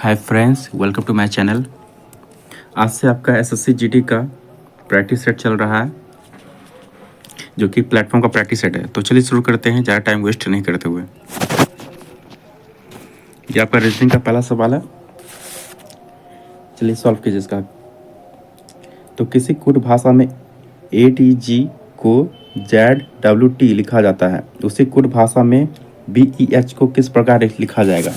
Hi friends, welcome to my channel. आज से आपका एसएससी जीडी का प्रैक्टिस सेट चल रहा है, जो कि प्लेटफॉर्म का प्रैक्टिस सेट है। तो चलिए शुरू करते हैं, ज़्यादा टाइम वेस्ट नहीं करते हुए। ये आपका रीजनिंग का पहला सवाल है, चलिए सॉल्व कीजिए इसका। तो किसी कोड भाषा में ADG को ZWT लिखा जाता है, उसी कोड भाषा में BEH को किस प्रकार लिखा जाएगा।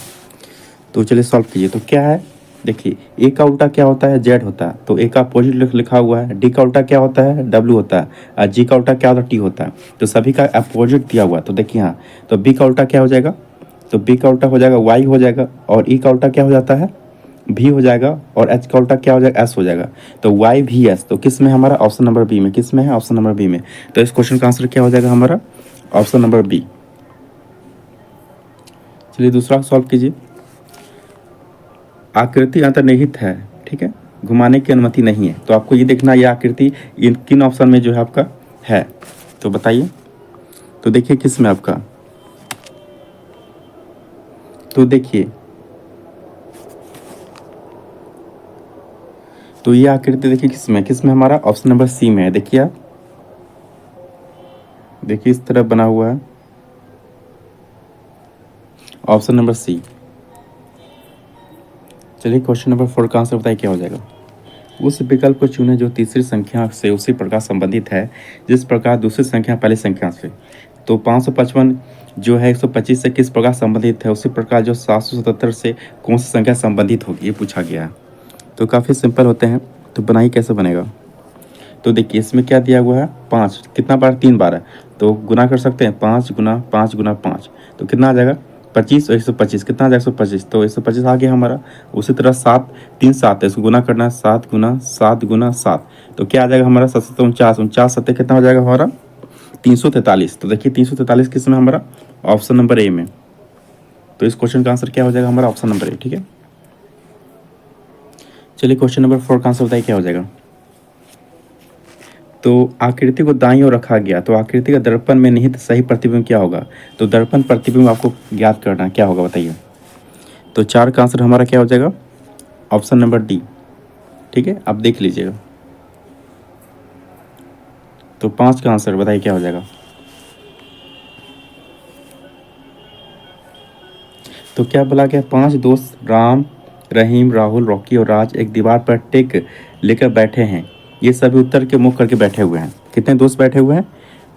तो चलिए सॉल्व कीजिए। तो क्या है, देखिए ए का उल्टा क्या होता है, जेड होता है। तो ए का अपोजिट लिखा हुआ है। डी का उल्टा क्या होता है, डब्ल्यू होता है। और जी का उल्टा क्या होता है, टी होता है। तो सभी का अपोजिट दिया हुआ है। तो देखिए यहाँ, तो बी का उल्टा क्या हो जाएगा, तो बी का उल्टा हो जाएगा वाई हो जाएगा। और ई का उल्टा क्या हो जाता है, भी हो जाएगा। और एच का उल्टा क्या हो जाएगा, एस हो जाएगा। तो वाई भी एस, तो किस में हमारा, ऑप्शन नंबर बी में। किस में है, ऑप्शन नंबर बी में। तो इस क्वेश्चन का आंसर क्या हो जाएगा हमारा, ऑप्शन नंबर बी। चलिए दूसरा सॉल्व कीजिए। आकृति अंतर्निहित है, ठीक है, घुमाने की अनुमति नहीं है। तो आपको ये देखना, ये आकृति किन ऑप्शन में जो है आपका है, तो बताइए। तो देखिए किस में आपका, तो देखिए, तो ये आकृति देखिए किस में हमारा, ऑप्शन नंबर सी में है। देखिए आप, देखिए इस तरह बना हुआ है, ऑप्शन नंबर सी। चलिए क्वेश्चन नंबर 4 का आंसर बताइए क्या हो जाएगा। उस विकल्प को चुने जो तीसरी संख्या से उसी प्रकार संबंधित है जिस प्रकार दूसरी संख्या पहली संख्या से। तो 555 जो है 125 से किस प्रकार संबंधित है, उसी प्रकार जो 777 से कौन सी संख्या संबंधित होगी, ये पूछा गया है। तो काफ़ी सिंपल होते हैं, तो बनाइए कैसे बनेगा। तो देखिए इसमें क्या दिया हुआ है, 5 कितना बार, 3 बार है। तो गुना कर सकते हैं, 5 गुना 5 गुना 5, तो कितना आ जाएगा 25 और 125, कितना आ जाएगा 125। तो 125 आ गया हमारा। उसी तरह 7 3 7 है, इसको गुना करना है, 7 गुना 7 गुना 7, तो क्या आ जाएगा हमारा 7 49, 49 7 कितना हो जाएगा हमारा 343। तो देखिए 343 किस में हमारा, ऑप्शन नंबर ए में। तो इस क्वेश्चन का आंसर क्या हो जाएगा हमारा, ऑप्शन नंबर ए, ठीक है। चलिए क्वेश्चन नंबर 4 का आंसर बताइए क्या हो जाएगा। तो आकृति को दाईं ओर रखा गया, तो आकृति का दर्पण में निहित सही प्रतिबिंब क्या होगा। तो दर्पण प्रतिबिंब आपको ज्ञात करना है, क्या होगा बताइए। तो 4 का आंसर हमारा क्या हो जाएगा, ऑप्शन नंबर डी, ठीक है, आप देख लीजिएगा। तो 5 का आंसर बताइए क्या हो जाएगा। तो क्या बोला गया, 5 दोस्त राम, रहीम, राहुल, रॉकी और राज एक दीवार पर टेक लेकर बैठे हैं। ये सभी उत्तर के मुख करके बैठे हुए हैं। कितने दोस्त बैठे हुए हैं,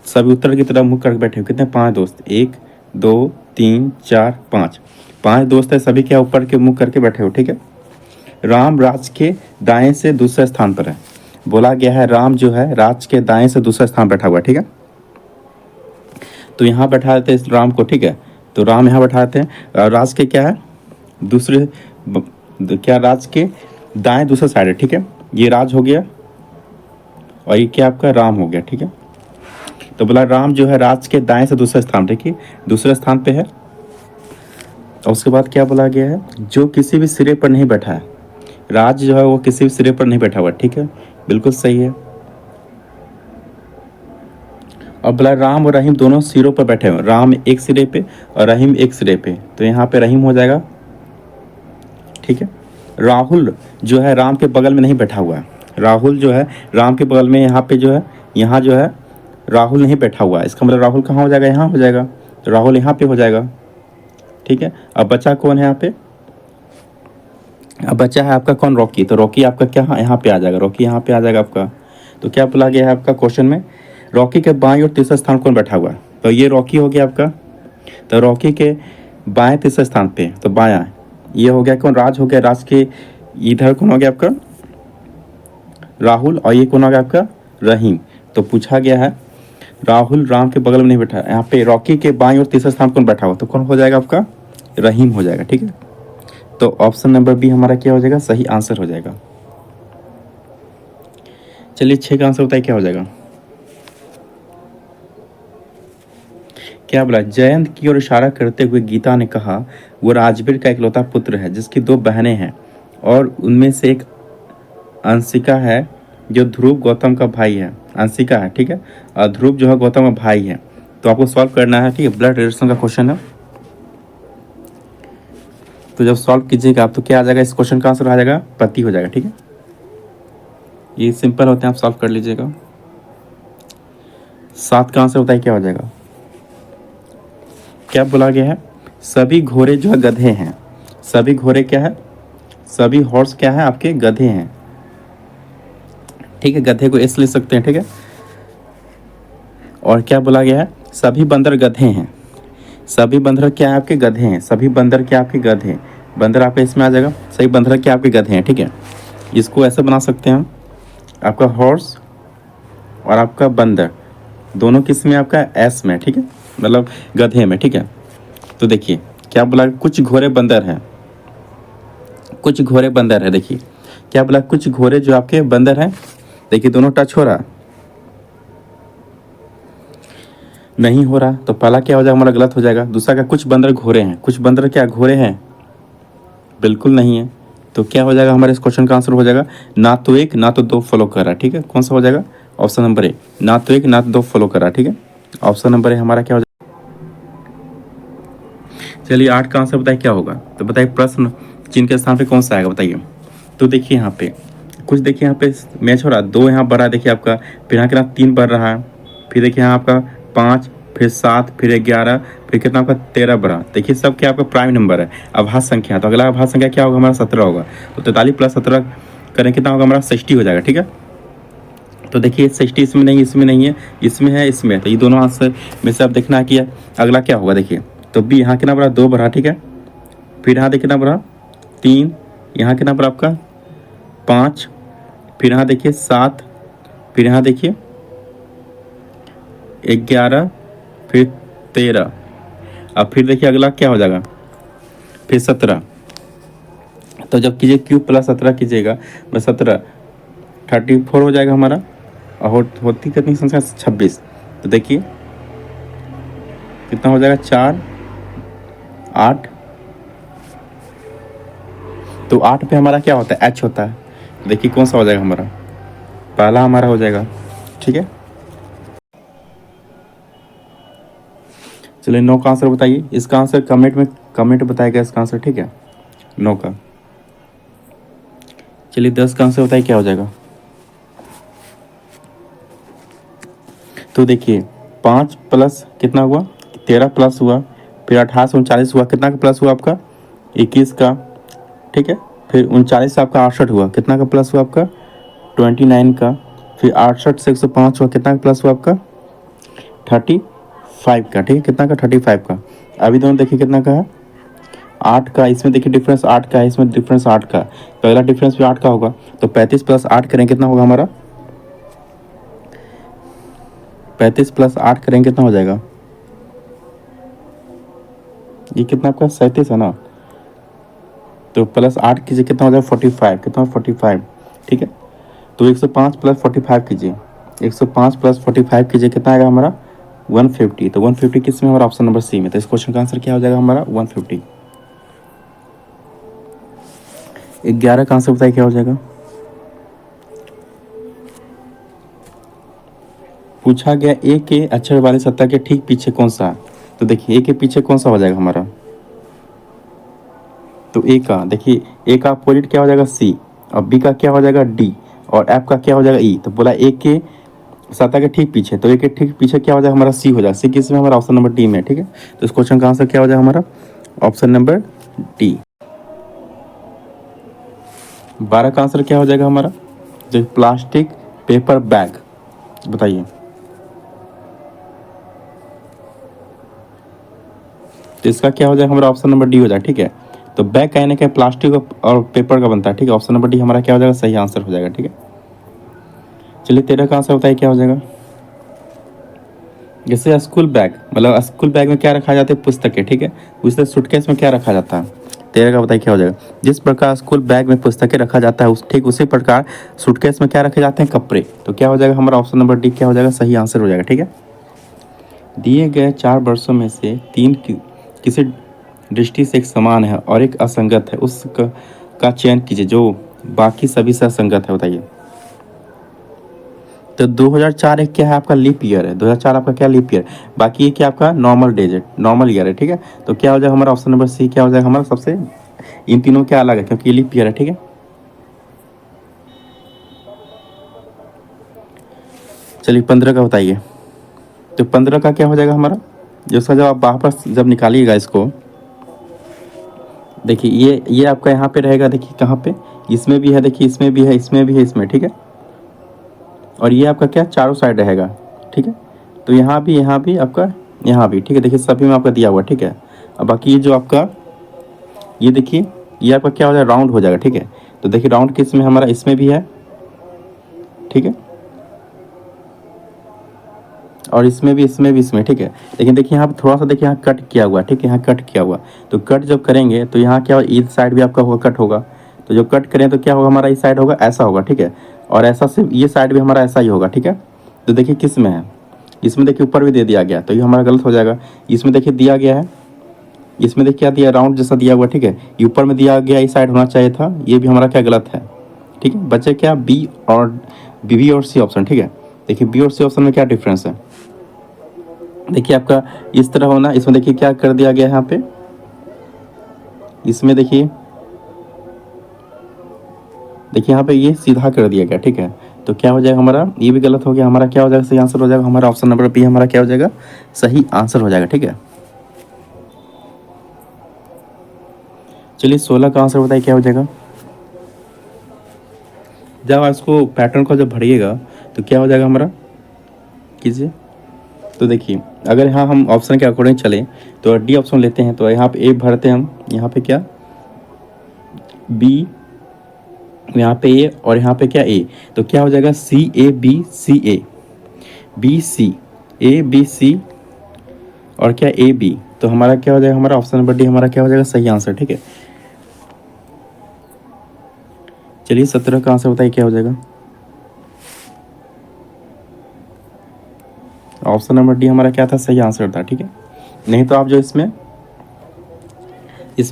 सभी उत्तर की तरफ मुख करके बैठे हुए। कितने, 5 दोस्त, 1 2 3 4 5, 5 दोस्त है, सभी क्या ऊपर के मुख करके बैठे हुए, ठीक है। राम राज के दाएं से दूसरे स्थान पर है। बोला गया है राम जो है राज के दाएं से दूसरा स्थान बैठा हुआ है, ठीक है। तो यहाँ बैठा देते हैं राम को, ठीक है। तो राम यहाँ बैठा देते हैं। राज के क्या है, दूसरे क्या, राज के दाएं दूसरा साइड है, ठीक है। ये राज हो गया और ये क्या आपका राम हो गया, ठीक है। तो बोला राम जो है राज के दाएं से दूसरा स्थान, देखिए दूसरे स्थान पे है। और उसके बाद क्या बोला गया है, जो किसी भी सिरे पर नहीं बैठा है। राज जो है वो किसी भी सिरे पर नहीं बैठा हुआ, ठीक है, बिल्कुल सही है। और बोला राम और रहीम दोनों सिरों पर बैठे हुए, राम एक सिरे पे और रहीम एक सिरे पे, तो यहाँ पे रहीम हो जाएगा, ठीक है। राहुल जो है राम के बगल में नहीं बैठा हुआ है। राहुल जो है राम के बगल में, यहाँ पे जो है, यहाँ जो है राहुल नहीं बैठा हुआ है। इसका मतलब राहुल कहाँ हो जाएगा, यहाँ हो जाएगा। तो राहुल यहाँ पे हो जाएगा, ठीक है। अब बचा कौन है यहाँ पे, अब बचा है आपका कौन, रॉकी। तो रॉकी आपका क्या यहाँ पे आ जाएगा, रॉकी यहाँ पे आ जाएगा आपका। तो क्या बोला गया है आपका क्वेश्चन में, रॉकी के बाएं और तीसरा स्थान कौन बैठा हुआ है। तो ये रॉकी हो गया आपका। तो रॉकी के बाएं तीसरे स्थान पे, तो बायां ये हो गया कौन, राज हो गया। राज के इधर कौन हो गया आपका, राहुल। और ये कौन हो गया आपका, रहीम। तो पूछा गया है राहुल राम के बगल में नहीं बैठा, यहाँ पे रॉकी के बाएं और तीसरा स्थान कौन बैठा हुआ, तो कौन हो जाएगा आपका, रहीम हो जाएगा, ठीक है। तो ऑप्शन नंबर बी हमारा क्या हो जाएगा, सही आंसर हो जाएगा। चलिए 6 का आंसर बताइए क्या हो जाएगा। क्या बोला, जयंत की ओर इशारा करते हुए गीता ने कहा, वो राजवीर का इकलौता पुत्र है जिसकी 2 बहनें हैं और उनमें से एक अंशिका है जो ध्रुव गौतम का भाई है। अंशिका है, ठीक है, और ध्रुव जो है गौतम का भाई है। तो आपको सॉल्व करना है, ठीक है, ब्लड रिलेशन का क्वेश्चन है। तो जब सॉल्व कीजिएगा आप तो क्या आ जाएगा, इस क्वेश्चन का आंसर आ जाएगा पति हो जाएगा। ठीक है, ये सिंपल होते हैं, आप सॉल्व कर लीजिएगा। 7 का आंसर बताइए क्या हो जाएगा। क्या बोला गया है, सभी घोड़े जो है गधे हैं। सभी घोड़े क्या है, सभी हॉर्स क्या है आपके गधे हैं। ठीक है, गधे को एस ले सकते हैं। ठीक है, और क्या बोला गया है, सभी बंदर गधे हैं। सभी बंदर क्या है आपके गधे हैं। सभी बंदर क्या आपके गधे हैं, बंदर आपके इसमें आ जाएगा। सभी बंदर क्या आपके गधे हैं। ठीक है, इसको ऐसे बना सकते हैं हम, आपका हॉर्स और आपका बंदर दोनों किस में आपका एस में। ठीक है, मतलब गधे में। ठीक है, तो देखिए क्या बोला, कुछ घोड़े बंदर हैं। कुछ घोड़े बंदर है, देखिए क्या बोला, कुछ घोड़े जो आपके बंदर हैं। देखिए दोनों टच हो रहा, नहीं हो रहा, तो पहला क्या हो जाएगा हमारा गलत हो जाएगा। दूसरा का कुछ बंदर घोड़े हैं, कुछ बंदर क्या घोड़े हैं, बिल्कुल नहीं है। तो क्या हो जाएगा हमारे इस क्वेश्चन का आंसर हो जाएगा ना तो एक ना तो दो फॉलो कर रहा। ठीक है, कौन सा हो जाएगा, ऑप्शन नंबर ए, ना तो एक ना तो दो फॉलो कर रहा। ठीक है, ऑप्शन नंबर ए हमारा क्या हो जाएगा। चलिए 8 का आंसर बताइए क्या होगा। तो बताइए प्रश्न चिन्ह के स्थान पे कौन सा आएगा बताइए। तो देखिए यहाँ पे कुछ, देखिए यहाँ पे मैच हो रहा है, 2 यहाँ बढ़ रहा है देखिए आपका, फिर यहाँ कितना 3 बढ़ रहा है, फिर देखिए यहाँ आपका 5, फिर 7, फिर 11, फिर कितना आपका 13 बढ़ा। देखिए सब क्या आपका प्राइम नंबर है, अभाज्य संख्या है। तो अगला अभाज्य संख्या क्या होगा हमारा 17 होगा। तो 43 + 17 करें कितना होगा हमारा 60 हो जाएगा। ठीक है, तो देखिए 60 इसमें नहीं, इसमें नहीं है, इसमें है, इसमें है। तो ये दोनों आंसर में से आप देखना कि अगला क्या होगा। देखिए तो बी यहाँ कितना बढ़ा 2 बढ़ा। ठीक है, फिर यहाँ देखिए कितना बढ़ा 3, यहाँ कितना बढ़ा आपका 5, फिर यहाँ देखिए 7, फिर यहाँ देखिए 11, फिर 13, अब फिर देखिए अगला क्या हो जाएगा फिर 17। तो जब कीजिए क्यूब + 17 कीजिएगा, बस 17 34 हो जाएगा हमारा, और होती कितनी संख्या 26। तो देखिए कितना हो जाएगा 4, 8। तो 8 पे हमारा क्या होता है एच होता है। देखिए कौन सा हो जाएगा हमारा, पहला हमारा हो जाएगा। ठीक है, चलिए 9 का आंसर बताइए। इसका आंसर कमेंट बताएगा इसका आंसर। ठीक है, 9 का। चलिए 10 का आंसर बताइए क्या हो जाएगा। तो देखिए 5 प्लस कितना हुआ 13 प्लस हुआ, फिर 28 से 39 हुआ, कितना का प्लस हुआ आपका 21 का। ठीक है, फिर 39 से आपका 68 हुआ, कितना का प्लस हुआ आपका 29 का। फिर 68 से 105 हुआ, कितना का प्लस हुआ आपका 35 का। ठीक है, कितना का 35 का। अभी दोनों देखिए कितना का है 8 का, इसमें देखिए डिफरेंस 8 का है, इसमें डिफरेंस 8 का। पहला डिफरेंस भी 8 का होगा, तो 35 + 8 करें कितना होगा हमारा 35 + 8 करें कितना हो जाएगा, ये कितना आपका 37 है ना। तो +8 कीजिए कितना हो जाएगा 45, कितना 45। ठीक है, तो 105 + 45 कीजिए, 105 + 45 कीजिए, कितना आएगा हमारा 150। तो 150 किस में हमारा ऑप्शन नंबर सी में। तो इस क्वेश्चन का आंसर क्या हो जाएगा हमारा 150। 11 का आंसर बताइए क्या हो जाएगा। पूछा गया ए के अक्षर वाले सत्ता के ठीक पीछे कौन सा है। तो देखिए ए के पीछे कौन सा हो जाएगा हमारा, तो ए का देखिए ए का अपोजिट क्या हो जाएगा सी, और बी का क्या हो जाएगा डी, और एफ का क्या हो जाएगा ई। तो बोला ए के सत्ता के ठीक पीछे, तो ए के ठीक पीछे क्या हो जाएगा हमारा सी हो जाएगा। सी किस में हमारा ऑप्शन नंबर डी में। ठीक है, तो इस क्वेश्चन का आंसर क्या हो जाएगा हमारा ऑप्शन नंबर डी। 12 का आंसर क्या हो जाएगा हमारा, जो प्लास्टिक पेपर बैग बताइए। तो इसका क्या हो जाएगा हमारा ऑप्शन नंबर डी हो जाएगा। ठीक है, तो बैग कहने का प्लास्टिक और पेपर का बनता है। ठीक है, ऑप्शन नंबर डी हमारा क्या हो जाएगा सही आंसर हो जाएगा। ठीक है, चलिए 13 का आंसर बताइए क्या हो जाएगा। जैसे स्कूल बैग, मतलब स्कूल बैग में क्या रखा जाता है पुस्तकें। ठीक है, उस सूटकेस में क्या रखा जाता है। 13 का बताइए क्या हो जाएगा। जिस प्रकार स्कूल बैग में पुस्तकें रखा जाता है, उस ठीक उसी प्रकार सूटकेस में क्या रखे जाते हैं कपड़े। तो क्या हो जाएगा हमारा ऑप्शन नंबर डी क्या हो जाएगा सही आंसर हो जाएगा। ठीक है, दिए गए 4 वर्षों में से 3 किसी दृष्टि से एक समान है और एक असंगत है, उस का चयन कीजिए जो बाकी सभी से असंगत है बताइए। तो 2004 एक क्या है आपका लीप ईयर है, 2004 आपका क्या लीप ईयर, बाकी ये क्या आपका नॉर्मल डेज है, नॉर्मल ईयर है। ठीक है, तो क्या हो जाएगा हमारा ऑप्शन नंबर सी क्या हो जाएगा हमारा सबसे इन तीनों क्या अलग है, क्योंकि ये लीप ईयर है, ठीक है। चलिए 15 का बताइए। तो 15 का क्या हो जाएगा हमारा, जो उसका जब आप वापस जब निकालिएगा इसको, देखिए ये आपका यहाँ पे रहेगा, देखिए कहाँ पे, इसमें भी है, देखिए इसमें भी है, इसमें भी है, इसमें, ठीक है। और ये आपका क्या चारों साइड रहेगा, ठीक है। तो यहाँ भी आपका, यहाँ भी, ठीक है। देखिए सभी में आपका दिया हुआ, ठीक है। अब बाकी ये जो आपका, ये देखिए ये आपका क्या हो जाएगा, राउंड हो जाएगा, ठीक है। तो देखिए राउंड किस में हमारा, इसमें भी है, ठीक है। और इसमें भी, इसमें, ठीक है। लेकिन देखिए यहाँ पे थोड़ा सा देखिए यहाँ कट किया हुआ, ठीक है, यहाँ कट किया हुआ। तो कट जब करेंगे तो यहाँ क्या, इस साइड भी आपका होगा, कट होगा। तो जब कट करें तो क्या होगा, हमारा इस साइड होगा, ऐसा होगा, ठीक है। और ऐसा सिर्फ ये साइड भी हमारा ऐसा ही होगा, ठीक है। तो देखिए किस में है, इसमें देखिए ऊपर भी दे दिया गया, तो ये हमारा गलत हो जाएगा। इसमें देखिए दिया गया है, इसमें देखिए क्या दिया, राउंड जैसा दिया हुआ, ठीक है। ये ऊपर में दिया गया, इस साइड होना चाहिए था, ये भी हमारा क्या गलत है, ठीक है। बचे क्या, बी और सी ऑप्शन, ठीक है। देखिए बी और सी ऑप्शन में क्या डिफरेंस है, देखिए आपका इस तरह होना, इसमें देखिए क्या कर दिया गया है यहाँ पे, इसमें देखिए यहाँ पे ये सीधा कर दिया गया, ठीक है। तो क्या हो जाएगा हमारा, ये भी गलत हो गया, हमारा क्या हो जाएगा, सही आंसर हो जाएगा हमारा ऑप्शन नंबर बी, हमारा क्या हो जाएगा, सही आंसर हो जाएगा, ठीक है। चलिए 16 का आंसर बताइए क्या हो जाएगा। जब आप इसको पैटर्न को जब भरिएगा तो क्या हो जाएगा हमारा, कीजिए। तो देखिए अगर यहाँ हम ऑप्शन के अकॉर्डिंग चलें तो डी ऑप्शन लेते हैं, तो यहाँ पे ए भरते हैं हम, यहाँ पे क्या बी, यहाँ पे ए, और यहाँ पे क्या ए। तो क्या हो जाएगा, C A B C A, B C, A B C, और क्या ए बी। तो हमारा क्या हो जाएगा, हमारा ऑप्शन नंबर डी हमारा क्या हो जाएगा, सही आंसर, ठीक है। चलिए 17 का आंसर बताइए क्या हो जाएगा। ऑप्शन नंबर डी हमारा क्या था, सही आंसर था, ठीक है। नहीं तो आप जो इसमें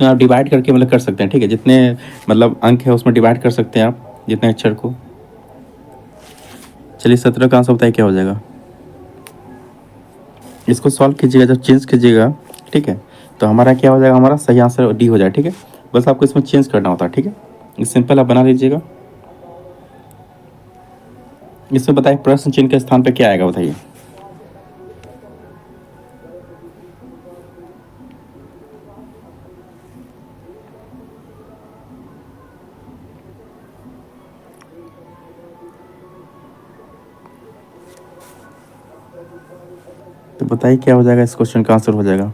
आप डिवाइड करके मतलब कर सकते हैं, ठीक है। जितने मतलब अंक है उसमें डिवाइड कर सकते हैं आप, जितने अक्षर को। चलिए 17 का आंसर बताइए क्या हो जाएगा। इसको सॉल्व कीजिएगा, जब चेंज कीजिएगा, ठीक है, तो हमारा क्या हो जाएगा, हमारा सही आंसर डी हो जाएगा, ठीक है। बस आपको इसमें चेंज करना होता है, ठीक है। ये सिंपल आप बना लीजिएगा। इसमें बताइए प्रश्न चिन्ह के स्थान पे क्या आएगा, बताइए। तो बताइए क्या हो जाएगा, इस क्वेश्चन का आंसर हो जाएगा।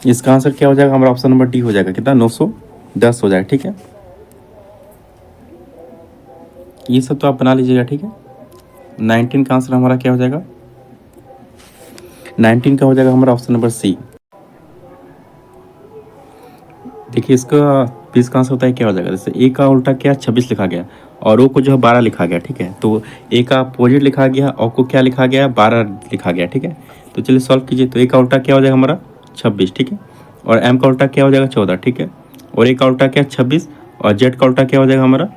इसका आंसर क्या हो जाएगा, हमारा ऑप्शन नंबर डी हो जाएगा, कितना 910 हो जाएगा, ठीक है। ये सब तो आप बना लीजिएगा, ठीक है। 19 का आंसर हमारा क्या हो जाएगा, 19 का हो जाएगा हमारा ऑप्शन नंबर सी। देखिए इसका 20 का आंसर होता है क्या हो जाएगा, जैसे ए का उल्टा क्या 26 लिखा गया, और ओ को जो है 12 लिखा गया, ठीक है। तो ए का अपोजिट लिखा गया, और को क्या लिखा गया, 12 लिखा गया, ठीक है। तो चलिए सॉल्व कीजिए। तो ए का उल्टा क्या हो जाएगा हमारा 26, ठीक है। और एम का उल्टा क्या हो जाएगा 14, ठीक है। और ए का उल्टा क्या 26, और जेड का उल्टा क्या हो जाएगा हमारा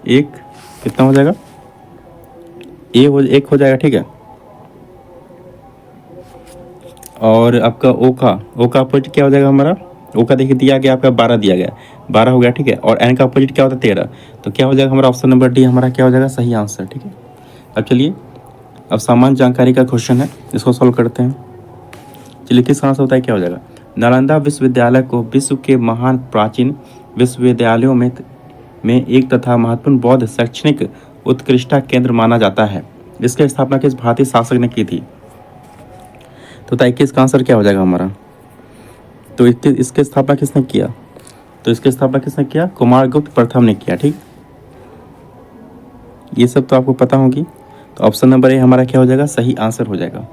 एक, कितना हो जाएगा, एक हो जाएगा, ठीक है। और आपका ओ का अपोजिट क्या हो जाएगा हमारा, ओ का देखिए दिया गया आपका 12 दिया गया, 12 हो गया, ठीक है। और एन का अपोजिट क्या होता है 13, तो क्या हो जाएगा हमारा ऑप्शन नंबर डी हमारा क्या हो जाएगा, सही आंसर, ठीक है। अब चलिए, अब सामान्य जानकारी का क्वेश्चन है, इसको सॉल्व करते हैं। चलिए किसका आंसर होता है क्या हो जाएगा। नालंदा विश्वविद्यालय को विश्व के महान प्राचीन विश्वविद्यालयों में एक तथा महत्वपूर्ण बौद्ध शैक्षणिक उत्कृष्टता केंद्र माना जाता है। इसकी स्थापना किस भारतीय शासक ने की थी। तो बताइए इसका आंसर क्या हो जाएगा हमारा। तो इसके स्थापना किसने किया, तो इसकी स्थापना किसने किया, कुमारगुप्त प्रथम ने किया, ठीक। ये सब तो आपको पता होगी। तो ऑप्शन नंबर ए हमारा क्या हो जाएगा, सही आंसर हो जाएगा।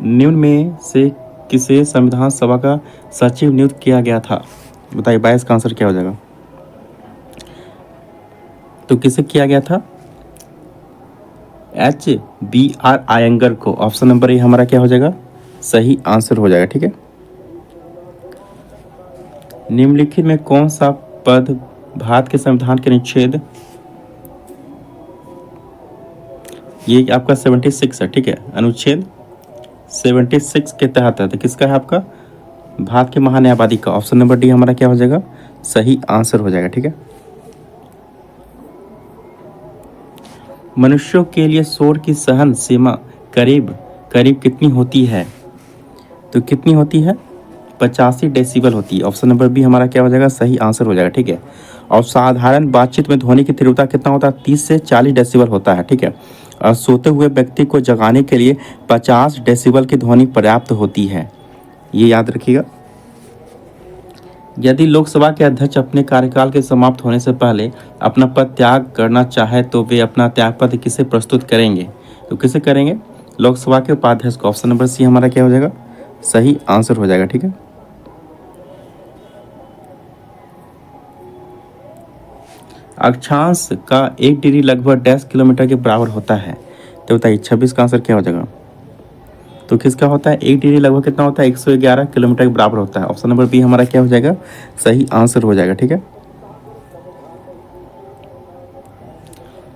निम्न में से किसे संविधान सभा का सचिव नियुक्त किया गया था। बताइए 22 का आंसर क्या हो जाएगा। तो किसे किया गया था, HBR आयंगर को। ऑप्शन नंबर ए हमारा क्या हो जाएगा, सही आंसर हो जाएगा, ठीक है। निम्नलिखित में कौन सा पद भारत के संविधान के अनुच्छेद, ये आपका 76 है, ठीक है, अनुच्छेद 76 के तहत है, तो किसका है आपका, भारत के महान्यायवादी का। ऑप्शन नंबर डी हमारा क्या हो जाएगा, सही आंसर हो जाएगा, ठीक है। मनुष्यों के लिए शोर की सहन सीमा करीब करीब कितनी होती है, तो कितनी होती है, 85 डेसिबल होती है। ऑप्शन नंबर बी हमारा क्या हो जाएगा, सही आंसर हो जाएगा, ठीक है। और साधारण बातचीत में ध्वनि की तीव्रता कितना होता है, 30 से 40 डेसिबल होता है, ठीक है। और सोते हुए व्यक्ति को जगाने के लिए 50 डेसिबल की ध्वनि पर्याप्त होती है, ये याद रखिएगा। यदि लोकसभा के अध्यक्ष अपने कार्यकाल के समाप्त होने से पहले अपना पद त्याग करना चाहे तो वे अपना त्यागपत्र किसे प्रस्तुत करेंगे, तो किसे करेंगे, लोकसभा के उपाध्यक्ष को। ऑप्शन नंबर सी हमारा क्या हो जाएगा, सही आंसर हो जाएगा, ठीक है। अक्षांश का 1 डिग्री लगभग 10 किलोमीटर के बराबर होता है, तो बताइए 26 का आंसर क्या हो जाएगा, तो किसका होता है, 1 डिग्री लगभग कितना होता है, 111 किलोमीटर के बराबर होता है। ऑप्शन नंबर बी हमारा क्या हो जाएगा, सही आंसर हो जाएगा, ठीक है।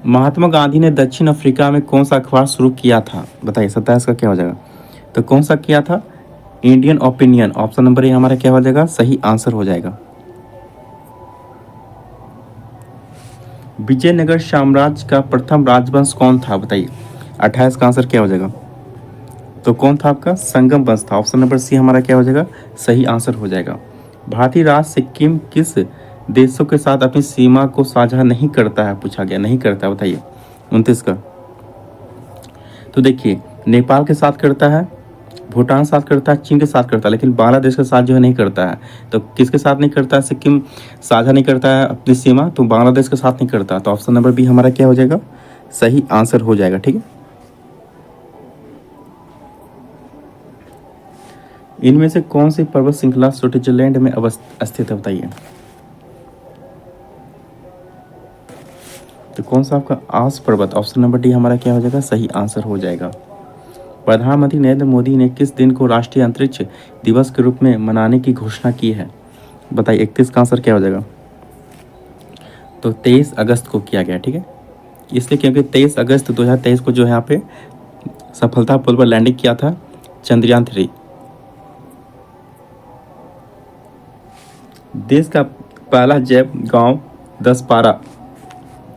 महात्मा गांधी ने दक्षिण अफ्रीका में कौन सा अखबार शुरू किया था, बताइए 27 का क्या हो जाएगा, तो कौन सा किया था, Indian opinion. Option number A हमारा क्या हो जाएगा, सही आंसर हो जाएगा। विजयनगर साम्राज्य का प्रथम राजवंश कौन था, बताइए 28 का आंसर क्या हो जाएगा, तो कौन था आपका, संगम वंश था। ऑप्शन नंबर सी हमारा क्या हो जाएगा, सही आंसर हो जाएगा। भारतीय राज्य सिक्किम किस देशों के साथ अपनी सीमा को साझा नहीं करता है, पूछा गया, नहीं करता है, बताइए 29 का, तो देखिए नेपाल के साथ करता है, भूटान के साथ करता है, चीन के साथ करता है, लेकिन बांग्लादेश के साथ जो है नहीं करता है। तो किसके साथ नहीं करता है, सिक्किम साझा नहीं करता है अपनी सीमा, तो बांग्लादेश के साथ नहीं करता, तो ऑप्शन नंबर बी हमारा क्या हो जाएगा, सही आंसर हो जाएगा, ठीक है। इनमें से कौन सी पर्वत श्रृंखला स्विट्जरलैंड में स्थित है, बताइए, तो कौन सा आपका आल्प्स पर्वत। ऑप्शन नंबर डी हमारा क्या हो जाएगा, सही आंसर हो जाएगा। प्रधानमंत्री नरेंद्र मोदी ने किस दिन को राष्ट्रीय अंतरिक्ष दिवस के रूप में मनाने की घोषणा की है, बताइए 31 का आंसर क्या हो जाएगा, तो 23 अगस्त को किया गया, ठीक है। इसलिए क्योंकि 23 अगस्त 2023 को जो है यहाँ पे सफलतापूर्वक लैंडिंग किया था चंद्रयान 3। देश का पहला जैव गांव 10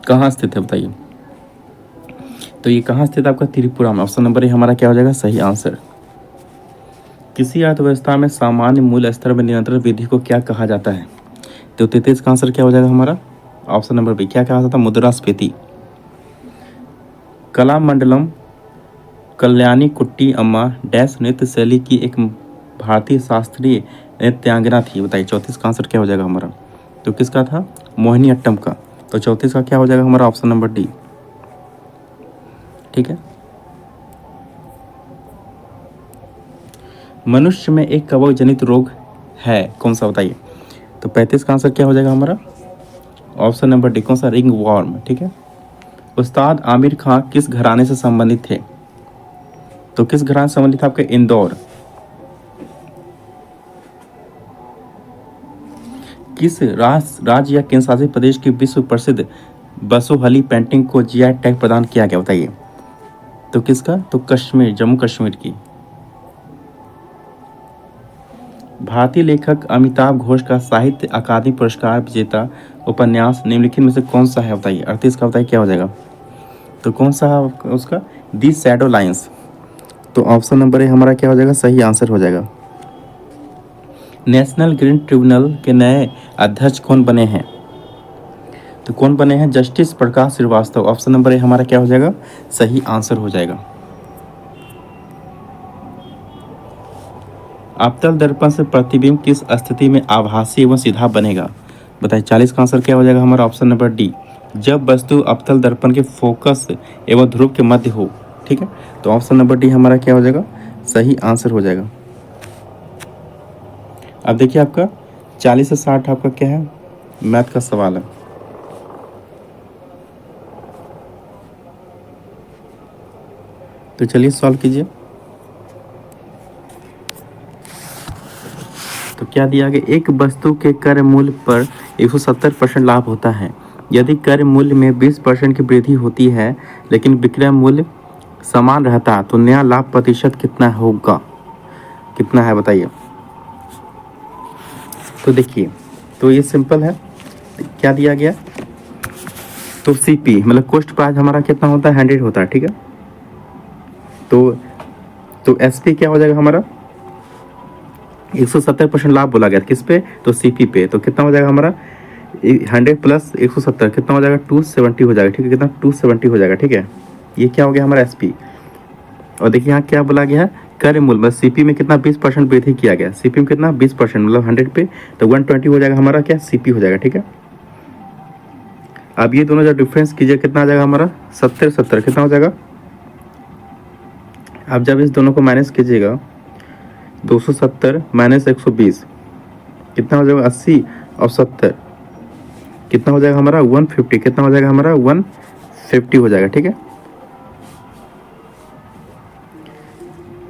कहाँ स्थित है, बताइए, तो ये कहाँ स्थित है आपका, त्रिपुरा में। ऑप्शन नंबर ए हमारा क्या हो जाएगा, सही आंसर। किसी अर्थव्यवस्था में सामान्य मूल्य स्तर में निरंतर वृद्धि को क्या कहा जाता है, तो 33 का आंसर क्या हो जाएगा हमारा, ऑप्शन नंबर बी क्या कहा जाता है, मुद्रास्फीति। कलामंडलम कल्याणी कुट्टी अम्मा डैश नृत्य शैली की एक भारतीय शास्त्रीय नृत्यांगना थी, बताइए 34 का आंसर क्या हो जाएगा हमारा, तो किसका था, मोहिनी अट्टम का, तो 34 का क्या हो जाएगा हमारा, ऑप्शन नंबर डी, ठीक है। मनुष्य में एक कवक जनित रोग है, कौन सा, बताइए, तो 35 का आंसर क्या हो जाएगा हमारा, ऑप्शन नंबर डी, कौन सा, रिंग वॉर्म, ठीक है। उस्ताद आमिर खान किस घराने से संबंधित थे, तो किस घराने से संबंधित था आपके, इंदौर। किस राज्य या केंद्र शासित प्रदेश की विश्व प्रसिद्ध बसोहली पेंटिंग को जीआई टैग प्रदान किया गया, बताइए, तो किसका, तो कश्मीर, जम्मू कश्मीर की। भारतीय लेखक अमिताभ घोष का साहित्य अकादमी पुरस्कार विजेता उपन्यास निम्नलिखित में से कौन सा है, बताइए 38 का, बताइए क्या हो जाएगा, तो कौन सा है उसका, दी शैडो लाइंस, तो ऑप्शन नंबर ए हमारा क्या हो जाएगा, सही आंसर हो जाएगा। नेशनल ग्रीन ट्रिब्यूनल के नए अध्यक्ष कौन बने हैं, तो कौन बने हैं, justice Prakash Shrivastava. Option number A हमारा क्या हो जाएगा, सही आंसर हो जाएगा। अवतल दर्पण से प्रतिबिंब किस स्थिति में आभासी एवं सीधा बनेगा, बताइए 40 का आंसर क्या हो जाएगा हमारा, ऑप्शन नंबर डी, जब वस्तु अवतल दर्पण के फोकस एवं ध्रुव के मध्य हो, ठीक है, तो ऑप्शन नंबर डी हमारा क्या हो जाएगा, सही आंसर हो जाएगा। अब देखिए आपका 40 से 60 आपका क्या है, मैथ का सवाल है। तो चलिए सॉल्व कीजिए। तो क्या दिया गया, एक वस्तु के क्रय मूल्य पर 170% लाभ होता है। यदि क्रय मूल्य में 20% की वृद्धि होती है लेकिन विक्रय मूल्य समान रहता तो नया लाभ प्रतिशत कितना होगा, कितना है बताइए। तो देखिए, तो ये सिंपल है, क्या दिया गया, तो सीपी मतलब कॉस्ट प्राइस हमारा कितना होता है, 100 होता है, ठीक है। तो एसपी क्या हो जाएगा हमारा, 170% लाभ बोला गया किस पे, तो सीपी पे। तो कितना हो जाएगा हमारा 100 प्लस 170 कितना हो जाएगा, 270 हो जाएगा, ठीक है। कितना, 270 हो जाएगा, ठीक है। ये क्या हो गया हमारा एसपी। और देखिए यहाँ क्या बोला गया है, क्रय मूल्य मतलब सीपी में कितना 20% वृद्धि किया गया, सीपी में कितना 20% मतलब 100 पे, तो 120 हो जाएगा हमारा क्या, सीपी हो जाएगा, ठीक है। अब ये दोनों जब डिफरेंस कीजिए कितना आ जाएगा हमारा 70 कितना हो जाएगा। अब जब इस दोनों को माइनस कीजिएगा 270 माइनस 120 कितना हो जाएगा, 80 और 70 कितना हो जाएगा हमारा 150, कितना हो जाएगा हमारा 150 हो जाएगा, ठीक है।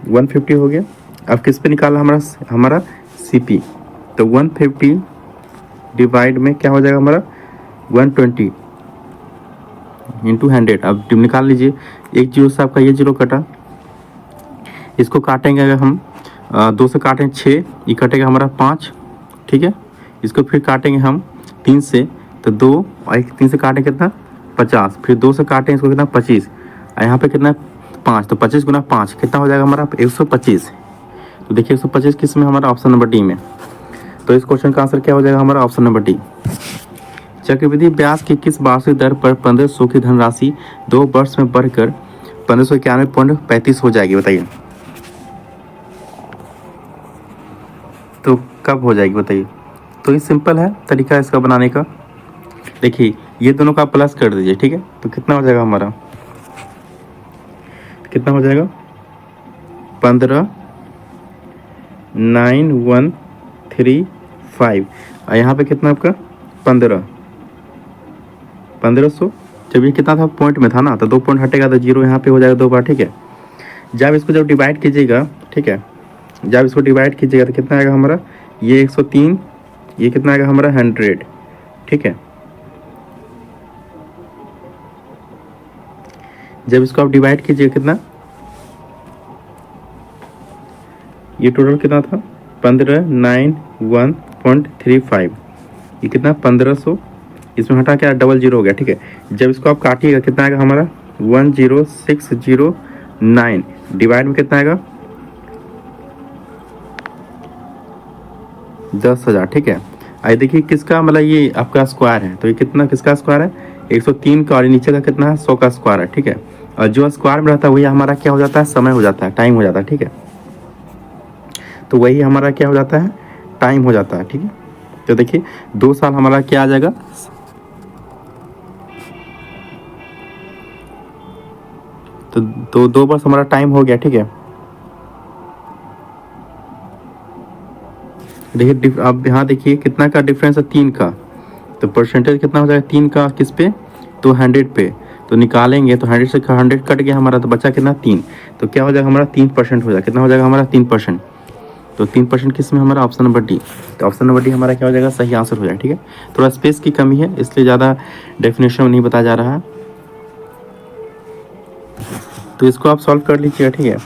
150 हो गया। अब किस पे निकाला हमारा सीपी, तो 150 डिवाइड में क्या हो जाएगा हमारा 120 इंटू 100। अब निकाल लीजिए, एक जीरो से आपका ये जीरो कटा, इसको काटेंगे अगर हम 2 से काटें 6, ये कटेगा हमारा 5, ठीक है। इसको फिर काटेंगे हम 3 से, तो 2 और 3 से काटें कितना 50, फिर 2 से काटें इसको कितना 25, और यहाँ पे कितना 5, तो 25 गुना 5 कितना हो जाएगा हमारा 125। तो देखिए 125 किस में, हमारा ऑप्शन नंबर डी में। तो इस क्वेश्चन का आंसर क्या हो जाएगा हमारा ऑप्शन नंबर डी। चक्रवृद्धि ब्याज की किस वार्षिक दर पर 1500 की धनराशि 2 वर्ष में बढ़कर 1591.35 हो जाएगी, बताइए। तो कब हो जाएगी बताइए। तो ये सिंपल है तरीका इसका बनाने का। देखिए ये दोनों का प्लस कर दीजिए, ठीक है। तो कितना हो जाएगा हमारा, कितना हो जाएगा 159135, और यहाँ पे कितना आपका 1500। जब ये कितना था पॉइंट में था ना, तो 2 पॉइंट हटेगा तो जीरो यहाँ पे हो जाएगा 2 बार, ठीक है। जब इसको जब डिवाइड कीजिएगा, ठीक है, जब इसको डिवाइड कीजिएगा तो कितना आएगा हमारा, ये 103, ये कितना आएगा हमारा 100, ठीक है। जब इसको आप डिवाइड कीजिएगा कितना, ये टोटल कितना था 1591.35, ये कितना 1500, इसमें हटा के डबल जीरो हो गया, ठीक है। जब इसको आप काटिएगा कितना आएगा हमारा 10609, डिवाइड में कितना आएगा 10,000, ठीक है। आइए देखिए किसका मतलब ये आपका स्क्वायर है, तो ये कितना किसका स्क्वायर है 103 का, और नीचे का कितना है 100 का स्क्वायर है, ठीक है। और जो स्क्वायर में रहता है वही हमारा क्या हो जाता है, समय हो जाता है, टाइम हो जाता है, ठीक है। तो वही हमारा क्या हो जाता है, टाइम हो जाता है, ठीक है। तो देखिए 2 साल हमारा क्या आ जाएगा, तो 2 वर्ष हमारा टाइम हो गया, ठीक है। देखिए अब यहाँ देखिए कितना का डिफरेंस है 3 का, तो परसेंटेज कितना हो जाएगा 3 का किस पे, तो 100 पे। तो निकालेंगे तो 100 से 100 कट गया हमारा, तो बचा कितना 3, तो क्या हो जाएगा हमारा 3% हो जाएगा, कितना हो जाएगा हमारा 3%। तो 3% किस में हमारा ऑप्शन नंबर डी। तो ऑप्शन नंबर डी हमारा क्या हो जाएगा, सही आंसर हो जाएगा, ठीक है। थोड़ा स्पेस की कमी है इसलिए ज़्यादा डेफिनेशन में नहीं बताया जा रहा है, तो इसको आप सॉल्व कर लीजिएगा, ठीक है।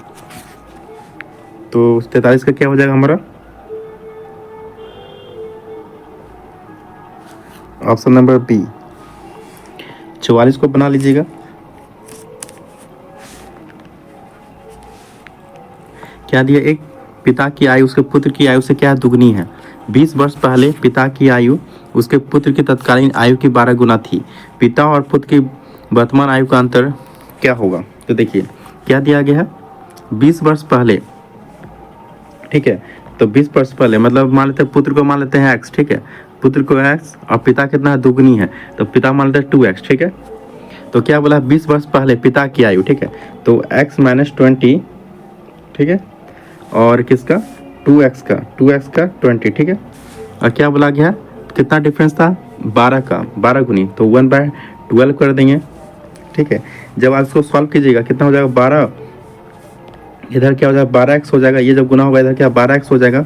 तो 43 का क्या हो जाएगा हमारा ऑप्शन नंबर बी। 44 को बना लीजिएगा। क्या दिया, एक पिता की आयु उसके पुत्र की आयु से क्या दुगनी है। 20 वर्ष पहले पिता की आयु उसके पुत्र की तत्कालीन आयु की 12 गुना थी। पिता और पुत्र की वर्तमान आयु का अंतर क्या होगा। तो देखिए क्या दिया गया है, 20 वर्ष पहले, ठीक है। तो 20 वर्ष पहले मतलब मान लेते हैं पुत्र को मान लेते हैं x, ठीक है, पुत्र को x, और पिता कितना है दुगनी है, तो पिता मान लेते हैं 2x, ठीक है। तो क्या बोला 20 वर्ष पहले पिता की आयु, ठीक है, तो x माइनस 20, ठीक है, और किसका 2x का 20, ठीक है। और क्या बोला गया, कितना डिफरेंस था 12 का, 12 गुनी, तो 1/12 कर देंगे, ठीक है। जब आप इसको सॉल्व कीजिएगा कितना हो जाएगा 12, इधर क्या हो जाएगा 12x हो जाएगा, ये जब गुना होगा इधर क्या 12x हो जाएगा,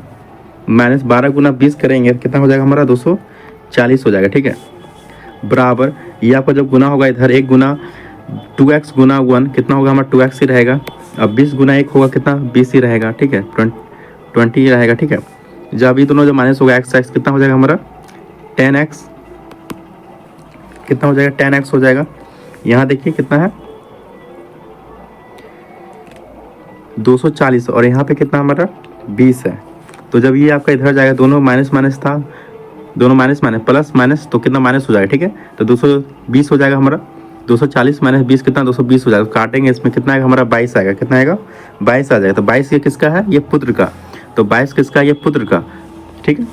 -12 गुना 20 करेंगे कितना हो जाएगा हमारा 240 हो जाएगा, ठीक है। बराबर ये आपका जब गुना होगा इधर 1 गुना 2x गुना 1 कितना होगा हमारा 2x ही रहेगा। अब 20 गुना 1 होगा कितना 20 ही रहेगा, ठीक है, 20 ही रहेगा, ठीक है। जब ये दोनों जो माइनस होगा x कितना हो जाएगा हमारा 10x, कितना हो जाएगा 10x हो जाएगा। यहाँ देखिए कितना है 240 और यहाँ पे कितना हमारा 20 है। तो जब ये आपका इधर जाएगा दोनों माइनस माइनस था, दोनों माइनस माइनस प्लस माइनस तो कितना माइनस हो जाएगा, ठीक है। तो 220 हो जाएगा हमारा, 240 माइनस 20 कितना 220 हो जाएगा। तो काटेंगे इसमें कितना आएगा हमारा 22 आएगा, कितना आएगा 22 आ जाएगा। तो 22 ये किसका है, ये पुत्र का। तो 22 किसका, ये पुत्र का, ठीक है,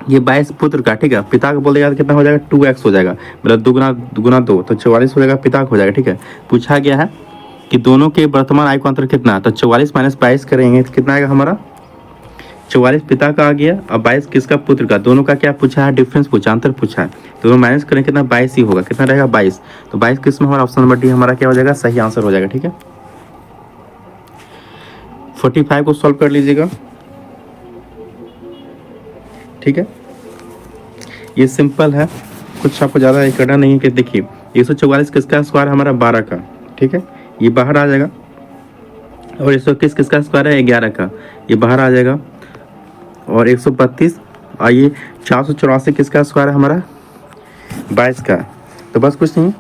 ये 22 पुत्र का, ठीक है। पिता का बोलेगा तो कितना हो जाएगा 2x हो जाएगा, मतलब 2 तो 44 हो जाएगा, पिता का हो जाएगा, ठीक है। पूछा गया है कि दोनों के वर्तमान आयु का अंतर कितना है, तो 44 माइनस 22 करेंगे तो कितना आएगा हमारा 44 पिता का आ गया और 22 किसका पुत्र का। दोनों का क्या पूछा है, डिफरेंस पूछा, अंतर पूछा है। दोनों माइनस करें कितना 22 ही होगा, कितना रहेगा 22। तो 22 किस में हमारा ऑप्शन नंबर डी हमारा क्या हो जाएगा, सही आंसर हो जाएगा, ठीक है। 45 को सॉल्व कर लीजिएगा, ठीक है। ये सिंपल है, कुछ आपको ज़्यादा ये करना नहीं है। कि देखिए 144 किसका स्क्वायर हमारा 12 का, ठीक है, ये बाहर आ जाएगा। और 121 किसका स्क्वायर है 11 का, ये बाहर आ जाएगा। और 132 और ये 484 किसका स्क्वायर है हमारा 22 का। तो बस कुछ नहीं,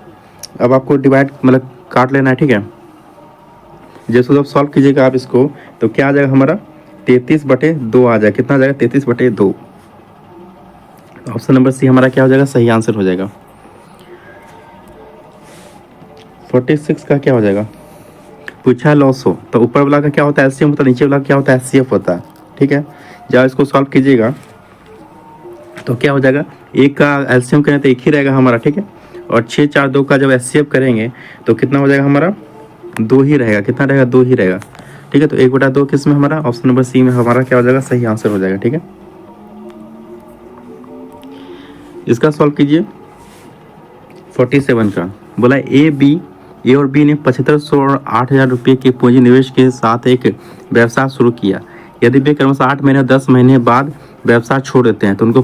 अब आपको डिवाइड मतलब काट लेना है, ठीक है। जैसे जब सॉल्व कीजिएगा आप इसको तो क्या आ जाएगा हमारा 33/2 आ जाएगा, कितना आ जाएगा 33/2। ऑप्शन नंबर सी हमारा क्या हो जाएगा, सही आंसर हो जाएगा। 46 का क्या हो जाएगा, पूछा लॉस हो तो ऊपर वाला का क्या होता है एलसीएम होता है, नीचे वाला का क्या होता है एचसीएफ होता है, ठीक है। जब इसको सॉल्व कीजिएगा तो क्या हो जाएगा, एक का एलसीएम करें तो एक ही रहेगा हमारा, ठीक है। और 6 4 2 का जब एचसीएफ करेंगे तो कितना हो जाएगा हमारा 2 ही रहेगा, कितना रहेगा 2 ही रहेगा, ठीक है। तो 1/2 किस में हमारा ऑप्शन नंबर सी में हमारा क्या हो जाएगा, सही आंसर हो जाएगा, ठीक है। इसका सॉल्व कीजिए 47 का। बोला ए और बी ने 7500 और 8000 रुपये के पूंजी निवेश के साथ एक व्यवसाय शुरू किया। यदि वे क्रमशः 8 महीने और 10 महीने बाद व्यवसाय छोड़ देते हैं तो उनको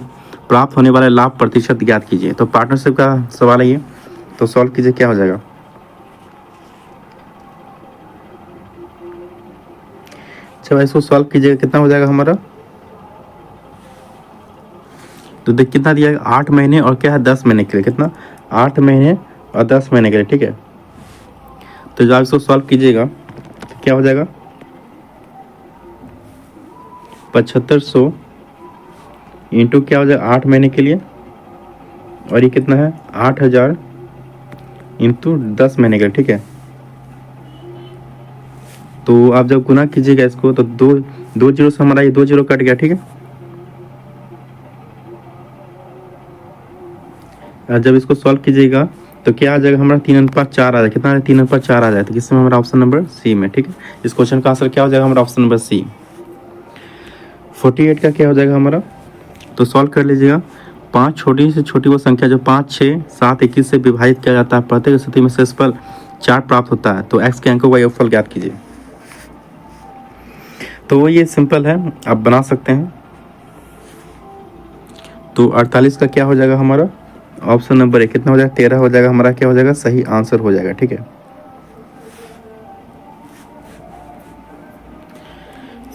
प्राप्त होने वाले लाभ प्रतिशत ज्ञात कीजिए। तो पार्टनरशिप का सवाल है ये, तो सॉल्व कीजिए क्या हो जाएगा। अच्छा इसको सॉल्व कीजिएगा कितना हो जाएगा हमारा, तो देख कितना दिया है 8 महीने और क्या है 10 महीने के लिए, कितना 8 महीने और 10 महीने के लिए, ठीक है। तो जब इसको सॉल्व कीजिएगा तो क्या हो जाएगा 7500 इंटू क्या हो जाएगा 8 महीने के लिए, और ये कितना है 8000 इंटू 10 महीने के लिए, ठीक है। तो आप जब गुना कीजिएगा इसको तो दो जीरो से हमारा ये 2 जीरो कट गया, ठीक है। जब इसको सॉल्व कीजिएगा तो क्या आ जाएगा हमारा 3:4 आ जाएगा, कितना 3:4 आ जाएगा। तो किसमें हमारा ऑप्शन नंबर सी में, ठीक है। इस क्वेश्चन का आंसर क्या हो जाएगा हमारा ऑप्शन नंबर सी। 48 का क्या हो जाएगा हमारा, तो सॉल्व कर लीजिएगा। 5 छोटी से छोटी वो संख्या जो 5 6 7 21 से विभाजित किया जाता है, प्रत्येक स्थिति में शेषफल 4 प्राप्त होता है। तो x के अंकों का योगफल ज्ञात कीजिए। तो ये सिंपल है, आप बना सकते हैं। तो 48 का क्या हो जाएगा हमारा ऑप्शन नंबर ए, कितना हो जाएगा 13 हो जाएगा हमारा, क्या हो जाएगा सही आंसर हो जाएगा, ठीक है।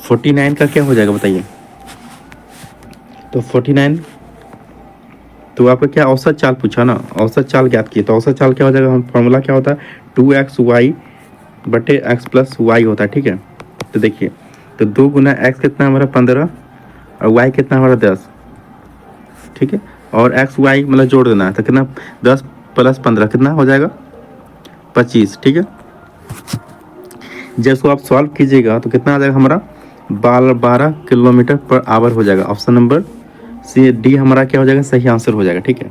49 का क्या हो जाएगा बताइए। तो 49 तो आपका क्या औसत चाल पूछा ना, औसत चाल ज्ञात किए। तो औसत चाल क्या हो जाएगा, फॉर्मूला क्या होता है 2xy/x+y होता है, ठीक है। तो देखिए तो 2 गुना x कितना हमारा 15 और y कितना हमारा 10, ठीक है। और x y मतलब जोड़ देना है तो कितना 10 + 15 कितना हो जाएगा 25, ठीक है। जब इसको आप सॉल्व कीजिएगा तो कितना आ जाएगा हमारा 12 किलोमीटर पर आवर हो जाएगा। ऑप्शन नंबर सी डी हमारा क्या हो जाएगा सही आंसर हो जाएगा, ठीक है।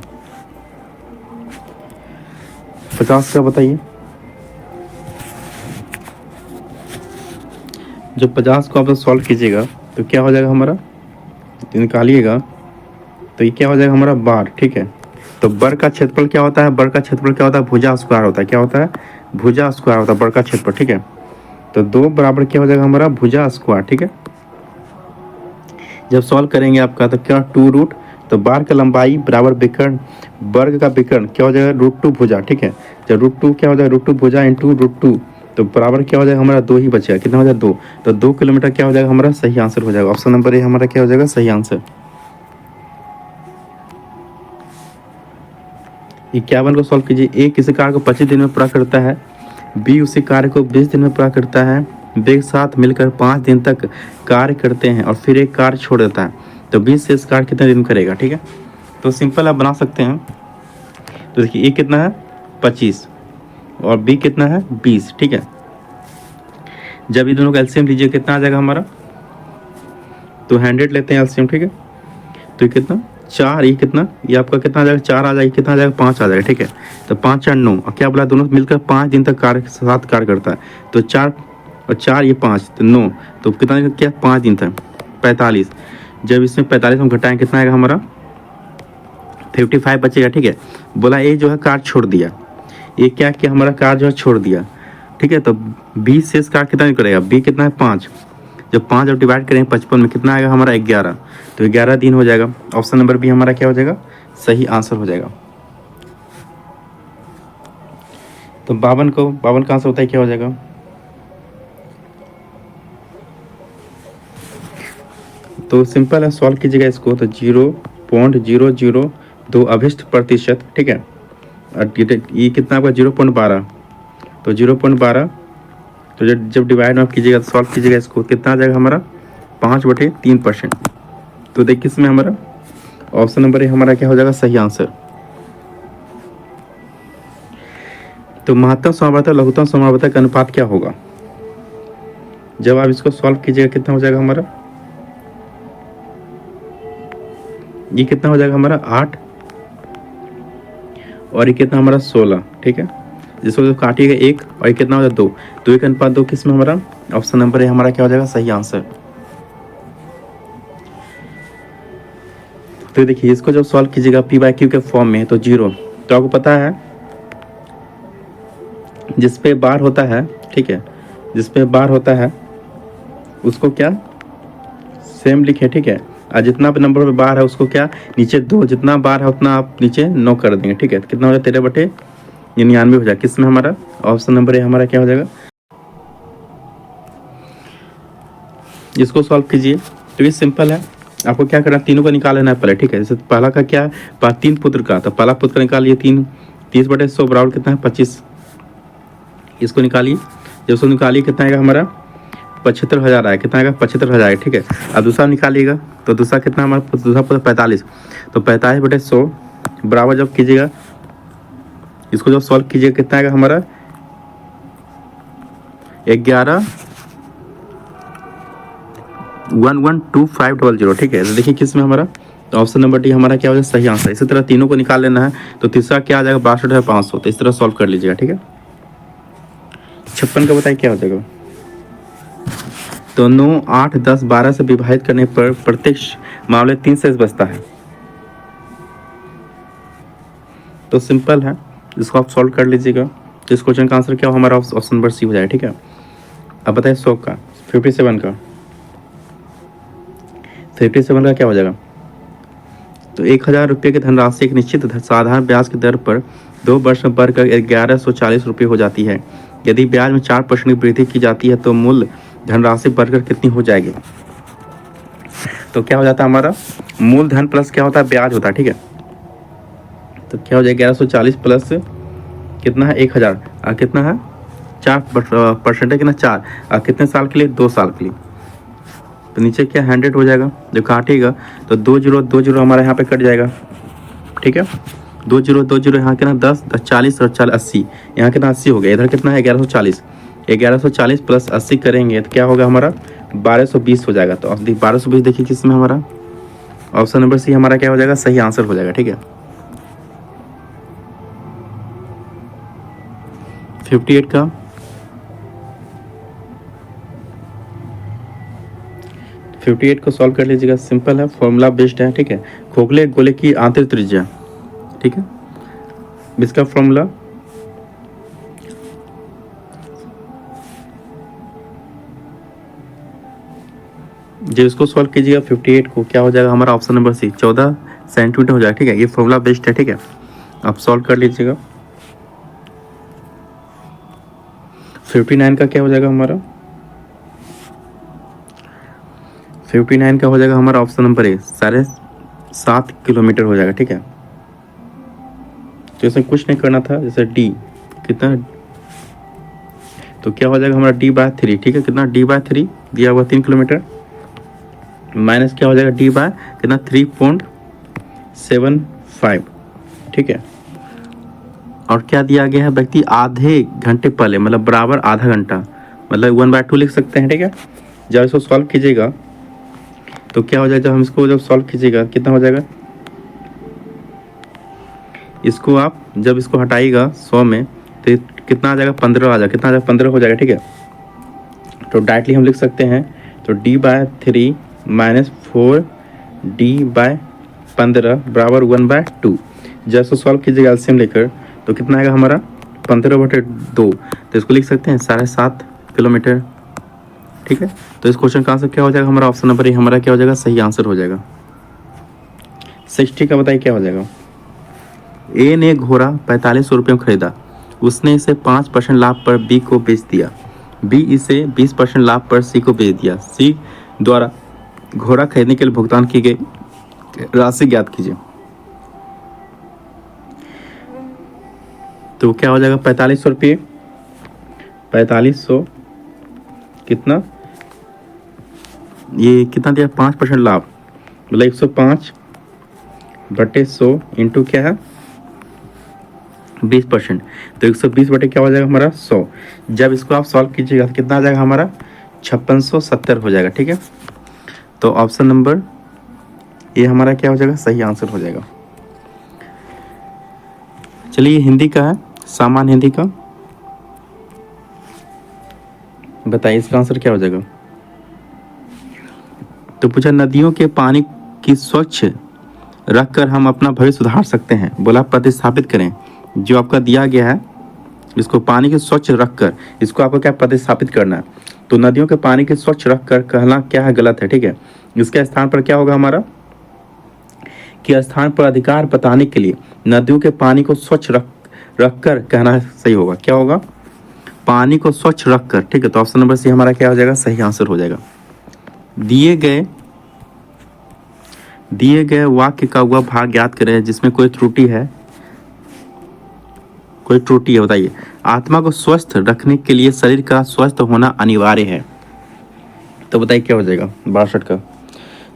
50 का बताइए। जब 50 को आप सॉल्व कीजिएगा तो क्या हो जाएगा हमारा, निकालिएगा तो ये क्या हो जाएगा हमारा बार, ठीक है। तो बर का क्षेत्रफल क्या होता है, बर का क्षेत्रफल क्या होता है भुजा स्क्वायर होता है, क्या होता है भुजा स्क्वायर होता है बर का क्षेत्रफल, ठीक है। तो 2 बराबर क्या हो जाएगा हमारा भुजा स्क्वायर, ठीक है। जब सॉल्व करेंगे आपका तो क्या टू रूट, तो बार का लंबाई बराबर विकर्ण, वर्ग का विकर्ण क्या हो जाएगा रूट टू भुजा, ठीक है। जब रूट टू क्या हो जाएगा रूट टू भुजा इंटू रूट टू, तो बराबर क्या हो जाएगा हमारा 2 ही बचेगा, कितना हो जाएगा 2, तो 2 किलोमीटर क्या हो जाएगा हमारा सही आंसर हो जाएगा। ऑप्शन नंबर ए हमारा क्या हो जाएगा सही आंसर। 51 को सॉल्व कीजिए। ए किसी कार्य को 25 दिन में पूरा करता है, बी उसी कार्य को 20 दिन में पूरा करता है, वे साथ मिलकर 5 दिन तक कार्य करते हैं और फिर एक कार्य छोड़ देता है, तो 20 से इस कार्य कितने दिन में करेगा, ठीक है। तो सिंपल आप बना सकते हैं। तो देखिए ए कितना है 25 और बी कितना है 20, ठीक है। जब ये दोनों का एलसीएम लीजिए कितना आ जाएगा हमारा, तो 100 लेते हैं एलसीएम, ठीक है। तो ये कितना 4, ये कितना, ये आपका कितना आ जाएगा 4 आ जाएगा, कितना आ जाएगा 5 आ जाएगा, ठीक है। तो 5 4 9 और क्या बोला दोनों मिलकर 5 दिन तक कार्य साथ कार्य करता है, तो 4 और 4 ये 5 तो 9, तो कितना क्या 5 दिन तक 45। जब इसमें 45 हम घटाएं कितना आएगा हमारा 55 बचेगा, ठीक है। बोला ये जो है कार्य छोड़ दिया, ये क्या किया हमारा कार्य जो है छोड़ दिया, ठीक है। तो 20 से इस कार्य कितना करेगा, बी कितना है 5, जब 5 जब डिवाइड करेंगे 55 में कितना आएगा हमारा 11, तो 11 दिन हो जाएगा। ऑप्शन नंबर बी हमारा क्या हो जाएगा सही आंसर हो जाएगा। तो 52 का आंसर होता है क्या हो जाएगा, तो सिंपल है सॉल्व कीजिएगा इसको, तो 0.002 अभिष्ट प्रतिशत, ठीक है। और ये कितना आपका 0.12, तो 0.12, तो जब डिवाइड आप कीजिएगा तो सॉल्व कीजिएगा इसको कितना आ जाएगा हमारा 5/3%। तो देखिए इसमें हमारा ऑप्शन नंबर ए हमारा क्या हो जाएगा सही आंसर। तो महत्तम समावर्तक लघुत्तम समावर्तक का अनुपात क्या होगा, जब आप इसको सॉल्व कीजिएगा कितना हो जाएगा हमारा, ये कितना हो जाएगा हमारा 8 और ये कितना हमारा 16, ठीक है। जिसको जो काटिएगा 1 और ये कितना हो जाएगा 2, तो 1:2 किस में हमारा ऑप्शन नंबर ए हमारा क्या हो जाएगा सही आंसर। तो देखिए इसको जब सॉल्व कीजिएगा p/q के फॉर्म में तो 0, तो आपको पता है जिस पे बार होता है, ठीक है, जिस पे बार होता है उसको क्या सेम लिखे, ठीक है। और जितना भी नंबर पे बार है उसको क्या नीचे 2, जितना बार है उतना आप नीचे 9 कर देंगे, ठीक है। तो कितना हो जाएगा 13/99 हो जाएगा, किस में हमारा ऑप्शन नंबर ए हमारा क्या हो जाएगा। इसको सॉल्व कीजिए, तो ये सिंपल है, आपको क्या करना है तीनों को निकाल लेना है पहले, ठीक है। जैसे पहला का क्या है 3 पुत्र का, तो पहला पुत्र का निकालिए 30/100 बराबर कितना है 25, इसको निकालिए। जब उसको निकालिए कितना आएगा हमारा 75,000 आएगा, कितना आएगा 75,000, ठीक है। अब दूसरा निकालिएगा तो दूसरा कितना हमारा दूसरा पुत्र 45, तो 45/100 बराबर जब कीजिएगा इसको जब सॉल्व कीजिएगा कितना आएगा हमारा 112500, ठीक है। तो देखिए किस में हमारा तो ऑप्शन नंबर डी हमारा क्या हो जाएगा सही आंसर। इसी तरह तीनों को निकाल लेना है, तो तीसरा क्या आ जाएगा 62,500, तो इस तरह सॉल्व कर लीजिएगा, ठीक है। 56 का बताइए क्या हो जाएगा, तो 9 8 10 12 से विभाजित करने पर प्रत्येक मामले 3 से बचता है। तो सिंपल है, इसको आप सॉल्व कर लीजिएगा। तो इस क्वेश्चन का आंसर क्या हो हमारा ऑप्शन नंबर सी हो जाएगा, ठीक है। अब बताइए 100 का 57 का 57 का क्या हो जाएगा, तो 1,000 रुपये की धनराशि एक निश्चित साधारण ब्याज की दर पर 2 वर्ष में बढ़कर 1140 रुपये हो जाती है। यदि ब्याज में 4% की वृद्धि की जाती है तो मूल धनराशि बढ़कर कितनी हो जाएगी। तो क्या हो जाता है हमारा मूलधन प्लस क्या होता है ब्याज होता है, ठीक है। तो क्या हो जाएगा 1140 प्लस कितना है 1,000 और कितना है 4% कितना 4 और कितने साल के लिए 2 साल के लिए। तो नीचे क्या 100 हो जाएगा, जब काटेगा तो 2 0 हमारा यहाँ पे कट जाएगा, ठीक है। 2 0 यहाँ कितना 10 10 40 और 40 80, यहाँ कितना 80 हो गया, इधर कितना है 1140 प्लस 80 करेंगे तो क्या होगा हमारा 1220 हो जाएगा। तो 1220 देखिए किसमें हमारा ऑप्शन नंबर सी हमारा क्या हो जाएगा सही आंसर हो जाएगा, ठीक है। 58 का 58 को सॉल्व कर लीजिएगा, सिंपल है फॉर्मूला बेस्ड है, ठीक है। खोखले गोले की आंतरिक त्रिज्या, ठीक है, इसका फॉर्मूला जब इसको सॉल्व कीजिएगा 58 को, क्या हो जाएगा हमारा ऑप्शन नंबर सी 14 सेंटीमीटर हो जाएगा। ठीक है, ये फॉर्मूला बेस्ड है। ठीक है, आप सॉल्व कर लीजिएगा। 59 का क्या हो जाएगा हमारा, 59 का हो जाएगा हमारा ऑप्शन नंबर ए 7.5 किलोमीटर हो जाएगा। ठीक है, तो इसमें कुछ नहीं करना था। जैसे डी कितना, तो क्या हो जाएगा हमारा D/3। ठीक है, कितना D/3 दिया हुआ 3 किलोमीटर, माइनस क्या हो जाएगा D बाय कितना 3.75। ठीक है, और क्या दिया गया है व्यक्ति आधे घंटे पहले, मतलब बराबर आधा घंटा, मतलब 1/2 लिख सकते हैं। ठीक है, जब इसको सॉल्व कीजिएगा तो क्या हो जाएगा, जब हम इसको जब सॉल्व कीजिएगा कितना हो जाएगा, इसको आप जब इसको हटाइएगा 100 में तो कितना आ जाएगा 15 आ जाएगा, कितना आ जाएगा 15 हो जाएगा। ठीक है, तो डायरेक्टली हम लिख सकते हैं तो D/3 माइनस 4D/15 बराबर 1/2। जब इसको सॉल्व कीजिएगा एलसीएम लेकर तो कितना आएगा हमारा 15/2, तो इसको लिख सकते हैं 7.5 किलोमीटर। ठीक है, तो इस क्वेश्चन का आंसर क्या हो जाएगा हमारा ऑप्शन नंबर ए हमारा क्या हो जाएगा, सही आंसर हो जाएगा। 60 का बताइए क्या हो जाएगा। ए ने घोड़ा 4500 रुपये में खरीदा, उसने इसे 5% लाभ पर बी को बेच दिया, बी इसे 20% लाभ पर सी को बेच दिया, सी द्वारा घोड़ा खरीदने के लिए भुगतान की गई राशि ज्ञात कीजिए। तो क्या हो जाएगा 4500 रुपये, 4500 कितना, ये कितना दिया 5% लाभ, मतलब 105/100 इंटू क्या है 20%, तो 120 बटे क्या हो जाएगा हमारा 100। जब इसको आप सॉल्व कीजिएगा तो कितना आ जाएगा हमारा 5670 हो जाएगा। ठीक है, तो ऑप्शन नंबर ये हमारा क्या हो जाएगा, सही आंसर हो जाएगा। चलिए हिंदी का है, सामान्य हिंदी का बताइए इसका आंसर क्या हो जाएगा। तो पूछा नदियों के पानी की स्वच्छ रखकर हम अपना भविष्य सुधार सकते हैं, बोला प्रतिस्थापित करें। जो आपका दिया गया है इसको पानी के स्वच्छ रखकर, इसको आपको क्या प्रतिस्थापित करना है, तो नदियों के पानी के स्वच्छ रखकर कहना क्या है, गलत है। ठीक है, इसके स्थान पर क्या होगा हमारा, कि स्थान पर अधिकार बताने के लिए नदियों के पानी को स्वच्छ रखकर कहना सही होगा। क्या होगा, पानी को स्वच्छ रखकर। ठीक है, तो ऑप्शन नंबर सी हमारा क्या हो जाएगा, सही आंसर हो जाएगा। दिए गए वाक्य का वह भाग ज्ञात करें जिसमें कोई त्रुटि है, कोई त्रुटि है बताइए। आत्मा को स्वस्थ रखने के लिए शरीर का स्वस्थ होना अनिवार्य है, तो बताइए क्या हो जाएगा 62 का।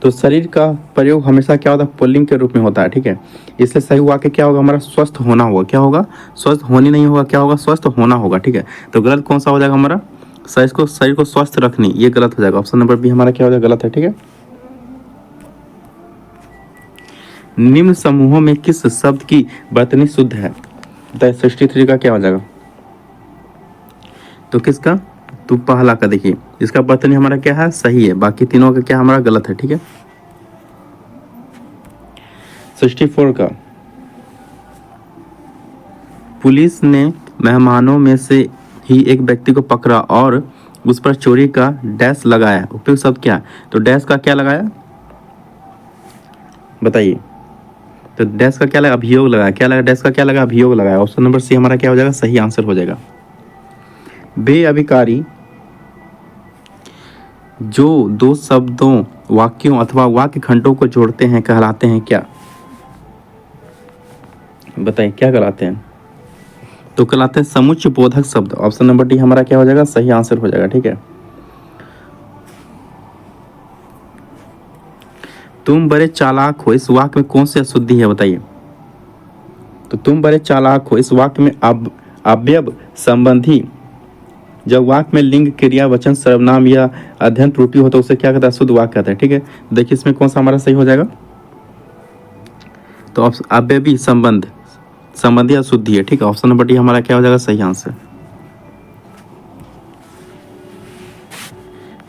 तो शरीर का प्रयोग हमेशा क्या होता है, पुल्लिंग के रूप में होता है। ठीक है, इसलिए सही वाक्य क्या होगा हमारा, स्वस्थ होना होगा। क्या होगा, स्वस्थ होनी नहीं होगा, क्या होगा, स्वस्थ होना होगा। ठीक है, तो गलत कौन सा हो जाएगा हमारा, शरीर को स्वस्थ रखनी, ये गलत हो जाएगा। ऑप्शन नंबर बी हमारा क्या हो जाएगा, गलत है। ठीक है, निम्न समूहों में किस शब्द की वर्तनी शुद्ध है, बताइए 63 का क्या हो जाएगा। तो किसका, तो पहला का देखिए, इसका वर्तनी हमारा क्या है, सही है, बाकी तीनों का क्या हमारा गलत है। ठीक है, 64 का, पुलिस ने मेहमानों में से ही एक व्यक्ति को पकड़ा और उस पर चोरी का डैश लगाया, उपयुक्त शब्द क्या है, तो डैश का क्या लगाया बताइए, तो डैश का क्या लगा, अभियोग लगाया। क्या लगा, डैश का क्या लगा, अभियोग लगाया। ऑप्शन नंबर सी हमारा क्या हो जाएगा, सही आंसर हो जाएगा। बेअभिकारी जो दो शब्दों, वाक्यों अथवा वाक्य खंडों को जोड़ते हैं कहलाते हैं क्या, बताइए क्या कहलाते हैं, तो कहलाते हैं समुच्चय बोधक शब्द। ऑप्शन नंबर डी हमारा क्या हो जाएगा, सही आंसर हो जाएगा। ठीक है, तुम बड़े चालाक हो, इस वाक्य में कौन सी अशुद्धि है बताइए, तो तुम बड़े चालाक हो, इस वाक्य में अवयव संबंधी, जब वाक्य में लिंग क्रिया वचन सर्वनाम या अध्ययन त्रुटि हो तो उसे क्या कहता है, शुद्ध वाक्य कहता है। ठीक है, देखिए इसमें कौन सा हमारा सही हो जाएगा, तो अवयवी संबंधी अशुद्धि है। ठीक है, ऑप्शन नंबर डी हमारा क्या हो जाएगा, सही आंसर।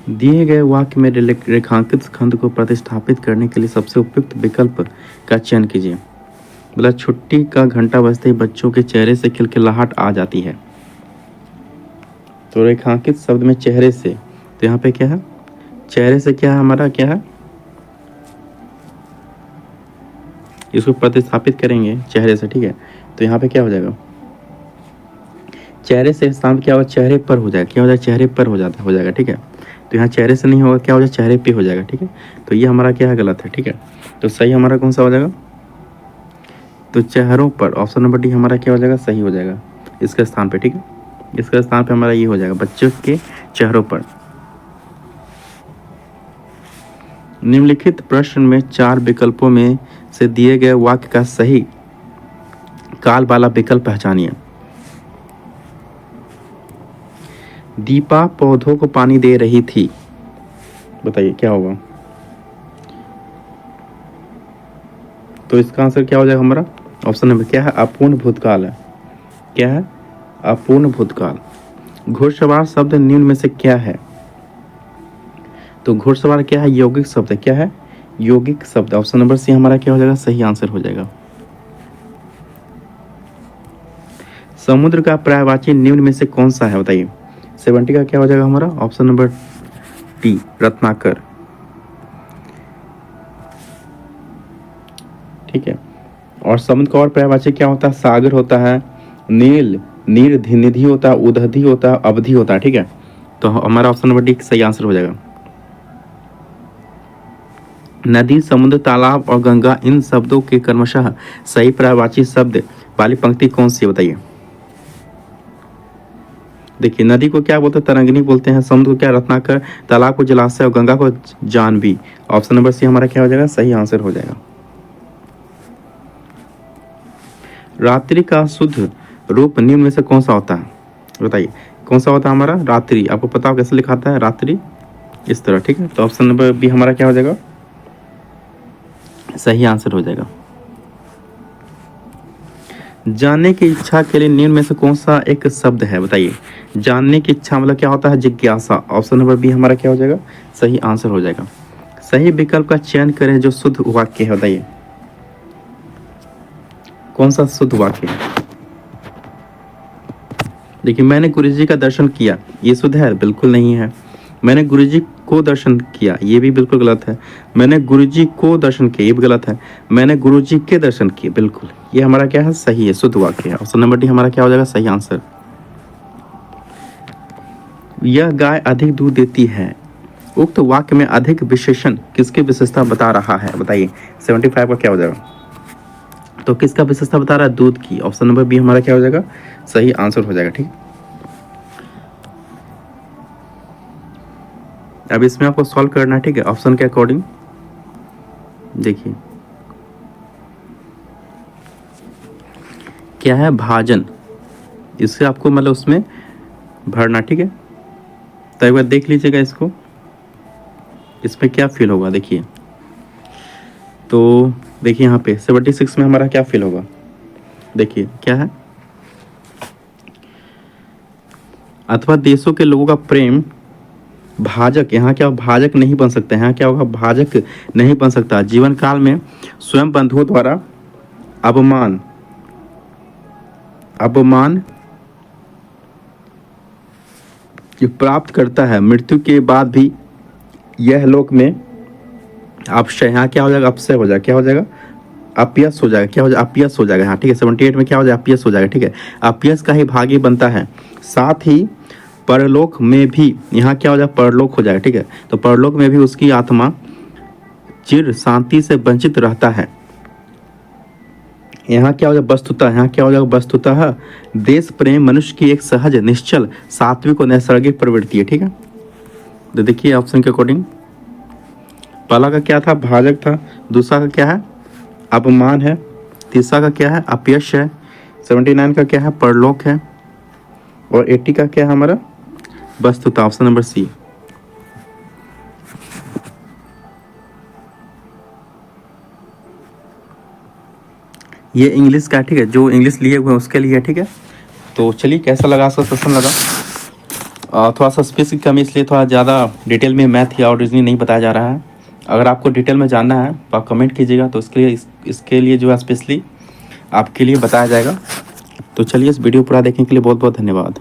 दिए गए वाक्य में रेखांकित खंड को प्रतिस्थापित करने के लिए सबसे उपयुक्त विकल्प का चयन कीजिए। बोला छुट्टी का घंटा बजते ही बच्चों के चेहरे से खिलखिलाहट आ जाती है, तो रेखांकित शब्द में चेहरे से, तो यहाँ पे क्या है, चेहरे से क्या है हमारा, क्या है, इसको प्रतिस्थापित करेंगे चेहरे से, ठीक है। तो यहाँ पे क्या हो जाएगा, चेहरे से स्थान क्या होगा, चेहरे पर हो जाएगा, क्या हो जाएगा, चेहरे पर हो जाएगा, ठीक है। तो यहाँ चेहरे से नहीं होगा, क्या हो जाएगा, चेहरे पे हो जाएगा, ठीक है। तो ये हमारा क्या है, गलत है, ठीक है। तो सही हमारा कौन सा हो जाएगा, तो चेहरों पर, ऑप्शन नंबर डी हमारा क्या हो जाएगा, सही हो जाएगा इसके स्थान पे, ठीक है। इसके स्थान पे हमारा ये हो जाएगा, बच्चों के चेहरों पर। निम्नलिखित प्रश्न में 4 विकल्पों में से दिए गए वाक्य का सही काल वाला विकल्प पहचानिए। दीपा पौधों को पानी दे रही थी, बताइए क्या होगा। तो इसका आंसर क्या हो जाएगा हमारा, ऑप्शन नंबर क्या है, अपूर्ण भूतकाल है। क्या है, अपूर्ण भूतकाल। घुड़सवार शब्द निम्न में से क्या है, तो घुड़सवार क्या है, यौगिक शब्द है, क्या है, यौगिक शब्द। ऑप्शन नंबर सी हमारा क्या हो जाएगा, सही आंसर हो जाएगा। समुद्र का पर्यायवाची निम्न में से कौन सा है, बताइए। 70 का क्या हो जाएगा हमारा, ऑप्शन नंबर डी, रत्नाकर, ठीक है। और समुद्र का और पर्यायवाची क्या होता है, सागर होता है, नील, नीर निधि होता है, उदधि होता है, अवधि होता है, ठीक है। तो हमारा ऑप्शन नंबर डी सही आंसर हो जाएगा। नदी, समुद्र, तालाब और गंगा, इन शब्दों के क्रमशः सही पर्यायवाची शब्द वाली पंक्ति कौन सी है, बताइए। देखिए, नदी को क्या बोलते हैं, तरंगिनी बोलते हैं, समुद्र को क्या, रत्नाकर, तालाब को जलाशय और गंगा को जानवी। ऑप्शन नंबर सी हमारा क्या हो जाएगा, सही आंसर हो जाएगा। रात्रि का शुद्ध रूप निम्न में से कौन सा होता है, बताइए। कौन सा होता है हमारा, रात्रि। आपको पता हो कैसे लिखाता है, रात्रि, इस तरह, ठीक है। तो ऑप्शन नंबर बी हमारा क्या हो जाएगा, सही आंसर हो जाएगा। जानने की इच्छा के लिए निम्न में से कौन सा एक शब्द है, बताइए। जानने की इच्छा मतलब क्या होता है, जिज्ञासा। ऑप्शन नंबर बी हमारा क्या हो जाएगा, सही आंसर हो जाएगा। सही विकल्प का चयन करें जो शुद्ध वाक्य है, बताइए कौन सा शुद्ध वाक्य है। देखिए, मैंने गुरुजी का दर्शन किया, ये शुद्ध है, बिल्कुल नहीं है। मैंने गुरुजी को दर्शन किया, ये भी बिल्कुल गलत है। मैंने गुरुजी को दर्शन किया, ये भी गलत है। मैंने गुरुजी के दर्शन किए, बिल्कुल, ये हमारा क्या है, सही है, शुद्ध वाक्य है। ऑप्शन नंबर डी हमारा क्या हो जाएगा, सही आंसर। यह गाय अधिक दूध देती है, उक्त वाक्य में अधिक विशेषण किसकी विशेषता बता रहा है, बताइए। 75 का क्या हो जाएगा, तो किसका विशेषता बता रहा है, दूध की। ऑप्शन नंबर बी हमारा क्या हो जाएगा, सही आंसर हो जाएगा, ठीक। अब इसमें आपको सॉल्व करना है, ठीक है, ऑप्शन के अकॉर्डिंग। देखिए क्या है, भाजन, इससे आपको मतलब उसमें भरना, ठीक है। तो एक बार देख लीजिएगा इसको, इसमें क्या फील होगा, देखिए। तो देखिए यहाँ पे 76 में हमारा क्या फील होगा, देखिए क्या है, अथवा देशों के लोगों का प्रेम भाजक, यहाँ क्या भाजक नहीं बन सकता, यहाँ क्या होगा, भाजक नहीं बन सकता। जीवन काल में स्वयं बंधुओं द्वारा अपमान प्राप्त करता है, मृत्यु के बाद भी यह लोक में अपशय, यहाँ क्या हो जाएगा, अपशय हो जाएगा, क्या हो जाएगा, अपयश हो जाएगा, क्या हो जाएगा, अपयश हो जाएगा, हाँ ठीक है। 78 में क्या हो जाएगा, अपयश हो जाएगा, ठीक है। अपयश का ही भागी बनता है, साथ ही परलोक में भी, यहाँ क्या हो जाएगा, परलोक हो जाएगा, ठीक है। तो परलोक में भी उसकी आत्मा चिर शांति से वंचित रहता है। यहाँ क्या हो जाएगा, वस्तुतः, यहाँ क्या हो जाएगा, वस्तुतः देश प्रेम मनुष्य की एक सहज, निश्चल, सात्विक और नैसर्गिक प्रवृत्ति है, ठीक है। तो देखिए ऑप्शन के अकॉर्डिंग, पहला का क्या था, भाजक था, दूसरा का क्या है, अपमान है, तीसरा का क्या है, अपयश है, 79 का क्या है, परलोक है, और 80 का क्या है हमारा, वस्तुतः। Option number C. ये इंग्लिश का, ठीक है, जो इंग्लिश लिए हुए हैं उसके लिए, ठीक है। तो चलिए, कैसा लगा आपका सेशन लगा, थोड़ा सा स्पेस की कमी, इसलिए थोड़ा ज़्यादा डिटेल में मैथ या और रीजनिंग नहीं बताया जा रहा है। अगर आपको डिटेल में जानना है तो आप कमेंट कीजिएगा, तो इसके लिए जो है स्पेशली आपके लिए बताया जाएगा। तो चलिए, इस वीडियो पूरा देखने के लिए बहुत बहुत धन्यवाद।